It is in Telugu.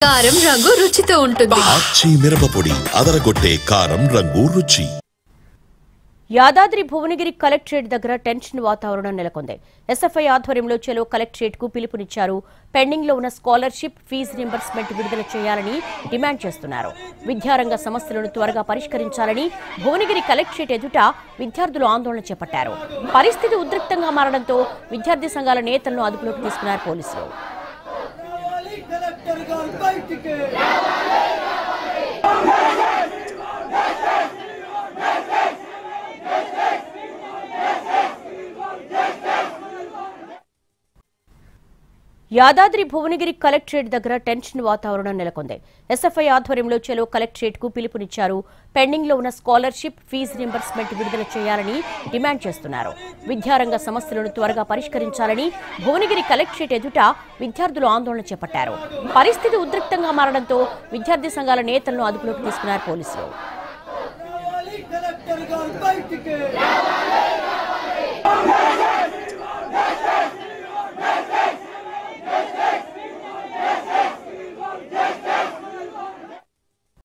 కారం రంగు రుచితో ఉంటుంది. ఆచి మిరపపొడి అదరగొట్టే కారం రంగు రుచి. యాదాద్రి భువనగిరి కలెక్టరేట్ దగ్గర టెన్షన్ వాతావరణం నెలకొంది. ఎస్ఎఫ్ఐ ఆధ్వర్యంలో చెలో కలెక్టరేట్ కు పిలుపునిచ్చారు. పెండింగ్ లో ఉన్న స్కాలర్షిప్ ఫీజు రింబర్స్మెంట్ విడుదల చేయాలని డిమాండ్ చేస్తున్నారు. విద్యారంగ సమస్యలను త్వరగా పరిష్కరించాలని భువనగిరి కలెక్టరేట్ ఎదుట విద్యార్థులు ఆందోళన చేపట్టారు. పరిస్థితి ఉద్రిక్తంగా మారడంతో విద్యార్థి సంఘాల నేతలను అదుపులోకి తీసుకున్నారు పోలీసులు. యాదాద్రి భువనగిరి కలెక్టరేట్ దగ్గర టెన్షన్ వాతావరణం నెలకొంది. ఎస్ఎఫ్ఐ ఆధ్వర్యంలో చెలో కలెక్టరేట్ కు పిలుపునిచ్చారు. పెండింగ్ లో ఉన్న స్కాలర్షిప్ ఫీజు రింబర్స్మెంట్ విడుదల చేయాలని డిమాండ్ చేస్తున్నారు. విద్యారంగ సమస్యలను త్వరగా పరిష్కరించాలని భువనగిరి కలెక్టరేట్ ఎదుట విద్యార్థులు ఆందోళన చేపట్టారు. పరిస్థితి ఉద్రిక్తంగా మారడంతో విద్యార్థి సంఘాల నేతలను అదుపులోకి తీసుకున్నారు పోలీసులు.